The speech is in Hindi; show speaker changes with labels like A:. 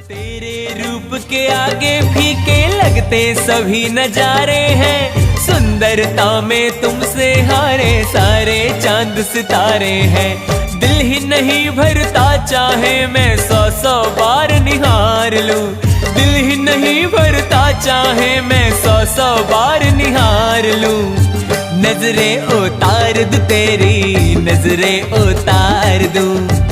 A: तेरे रूप के आगे फीके लगते सभी नजारे हैं, सुंदरता में तुमसे हारे सारे चांद सितारे हैं। दिल ही नहीं भरता चाहे मैं 100 बार निहार लूं, दिल ही नहीं भरता चाहे मैं 100 बार निहार लूं। नजरें उतार दूं तेरी, नजरें उतार दूं।